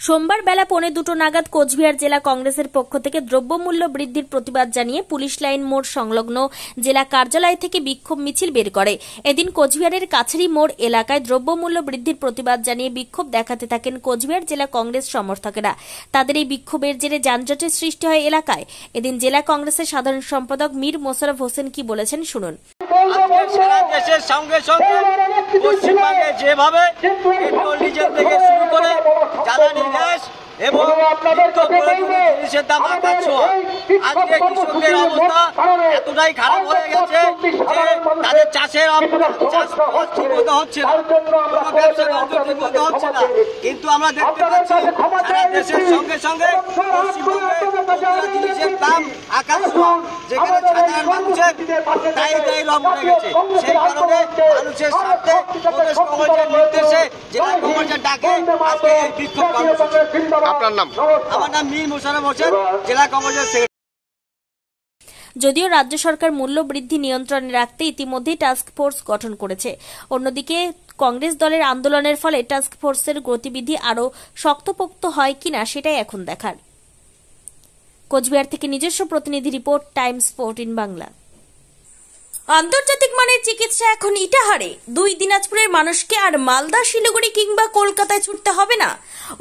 সোমবার বেলা 1:45 নাগাদ কোচবিহার জেলা কংগ্রেসের পক্ষ থেকে দ্রব্যমূল্য বৃদ্ধির প্রতিবাদ জানিয়ে পুলিশ লাইন মোড় সংলগ্ন জেলা কার্যালয় থেকে বিক্ষোভ মিছিল বের করে। এদিন কোচবিহারের কাছারি মোড় এলাকায় দ্রব্যমূল্য বৃদ্ধির প্রতিবাদ জানিয়ে বিক্ষোভ দেখাতে থাকেন কোচবিহার জেলা কংগ্রেস সমর্থকেরা। তাদের এই বিক্ষোভের জেরে যানজটের সৃষ্টি হয় এলাকায়। এদিন জেলা কংগ্রেসের সাধারণ সম্পাদক মীর মোশাররফ হোসেন কি বলেছেন শুনুন। সারা দেশের সঙ্গে সঙ্গে পশ্চিমবঙ্গে যেভাবে পেট্রোল ডিজেল থেকে শুরু করে জ্বালানি গ্যাস এবং নিত্য প্রয়োজনীয় জিনিসের দাম আকাশ ছোঁয়া, আজকে কৃষকদের অবস্থা এতটাই খারাপ হয়ে গেছে যে তাদের চাষের চাষ ঠিক মতো হচ্ছে না, কোনো ব্যবসা বাণিজ্য ঠিক মতো হচ্ছে না। কিন্তু আমরা দেখতে পাচ্ছি সারা দেশের সঙ্গে সঙ্গে পশ্চিমবঙ্গে জিনিসের দাম আকাশ ছোঁয়া, যেখানে সাধারণ মানুষের দায়ী লাভ হয়ে গেছে। সেই কারণে মানুষের স্বার্থে প্রদেশ কংগ্রেসের নির্দেশে জেলা কংগ্রেসের ডাকে আজকে এই বিক্ষোভ কর্মসূচি। আপনার নাম? আমার নাম মীর মোশাররফ হোসেন, জেলা কংগ্রেসের সেক্রেটারি। যদিও রাজ্য সরকার মূল্য বৃদ্ধি নিয়ন্ত্রণে রাখতে ইতিমধ্যেই টাস্ক ফোর্স গঠন করেছে, অন্যদিকে কংগ্রেস দলের আন্দোলনের ফলে টাস্ক ফোর্সের গতিবিধি আরও শক্তপোক্ত হয় কিনা সেটাই এখন দেখার। কোচবিহার থেকে নিজস্ব প্রতিনিধি রিপোর্ট, টাইমস 14 বাংলা। আন্তর্জাতিক মানের চিকিৎসা এখন ইটাহারে। 2 দিনাজপুরের মানুষকে আর মালদা, শিলিগুড়ি কিংবা কলকাতায় ছুটতে হবে না।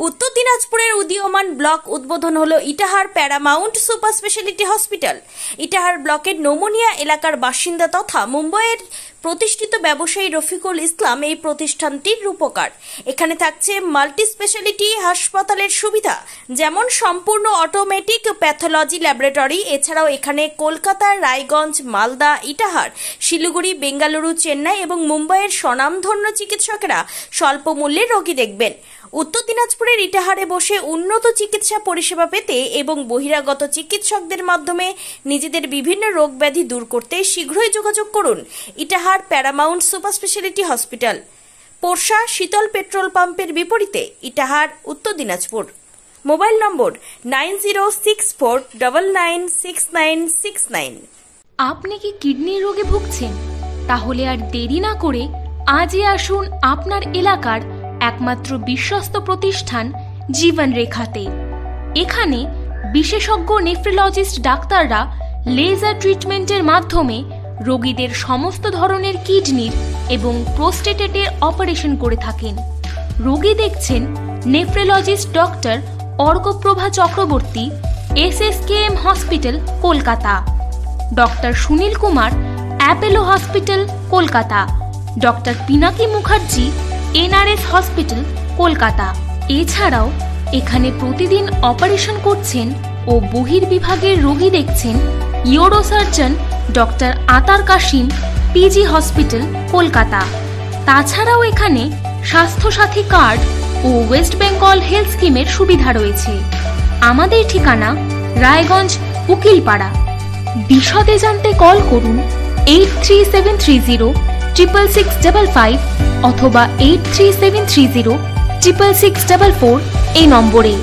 উত্তর দিনাজপুরের উদীয়মান ব্লক উদ্বোধন হলো Itahar paramount super speciality hospital. Itahar ব্লকের নোমনিয়া এলাকার বাসিন্দা তথা মুম্বাইয়ের প্রতিষ্ঠিত ব্যবসায়ী রফিকুল ইসলাম এই প্রতিষ্ঠানটির রূপকার। এখানে থাকছে মাল্টি স্পেশালিটি হাসপাতালের সুবিধা, যেমন সম্পূর্ণ অটোমেটিক প্যাথোলজি ল্যাবরেটরি। এছাড়াও এখানে কলকাতা, রায়গঞ্জ, মালদা, ইটাহার, শিলিগুড়ি, বেঙ্গালুরু, চেন্নাই এবং মুম্বাইয়ের স্বনামধন্য চিকিৎসকেরা স্বল্প মূল্যে রোগী দেখবেন। উত্তর দিনাজপুরের ইটাহারে বসে উন্নত চিকিৎসা পরিষেবা পেতে এবং বহিরাগত চিকিৎসকদের মাধ্যমে নিজেদের বিভিন্ন রোগ ব্যাধি দূর করতে শীঘ্রই যোগাযোগ করুন Itahar paramount super speciality hospital, Porsha Sheetal petrol পাম্পের বিপরীতে, ইটাহার, উত্তর দিনাজপুর। মোবাইল নম্বর 9064996969। আপনি কি কিডনি রোগে ভুগছেন? তাহলে আর দেরি না করে আজই আসুন আপনার এলাকার একমাত্র বিশ্বস্ত প্রতিষ্ঠান জীবন রেখাতে। এখানে বিশেষজ্ঞ নেফ্রোলজিস্ট ডাক্তাররা লেজার ট্রিটমেন্টের মাধ্যমে রোগীদের সমস্ত ধরনের কিডনির এবং প্রোস্টেটের অপারেশন করে থাকেন। রোগী দেখছেন nephrologist doctor Arkaprava Chakraborty, SSKM hospital, Kolkata. Doctor Sunil Kumar, Apollo hospital, Kolkata. Doctor Pinaki Mukherjee, NRS hospital, Kolkata. এছাড়াও এখানে প্রতিদিন অপারেশন করছেন ও বহির্বিভাগের রোগী দেখছেন ইউরোসার্জন ডক্টর আতার কাশিম, PG হসপিটাল, কলকাতা। তাছাড়াও এখানে স্বাস্থ্যসাথী কার্ড ও ওয়েস্ট বেঙ্গল হেলথ স্কিমের সুবিধা রয়েছে। আমাদের ঠিকানা রায়গঞ্জ, উকিলপাড়া। বিশদে জানতে কল করুন 8373066655 অথবা 8373066644 এই নম্বরে।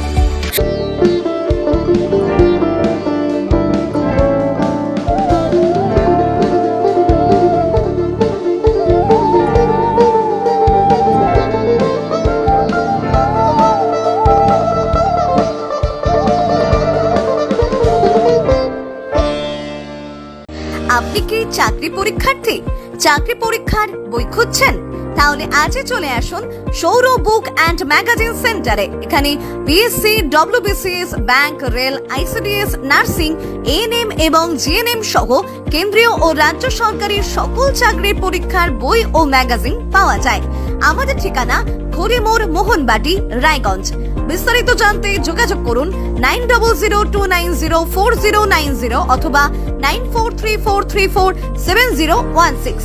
আপনি কি চাকরি পরীক্ষার্থী? চাকরি পরীক্ষার বই খুঁজছেন? তাহলে আজই চলে আসুন সৌর বুক অ্যান্ড ম্যাগাজিন সেন্টারে। এখানে BSc, WBCS, bank, rail, ICDS, nursing, ANM এবং GNM সহ কেন্দ্রীয় ও রাজ্য সরকারের সকল চাকরির পরীক্ষার বই ও ম্যাগাজিন পাওয়া যায়। আমাদের ঠিকানা খড়িমোড়, মোহনবাটি, রায়গঞ্জ। বিস্তারিত জানতে যোগাযোগ করুন 9002904090 অথবা 9434347016।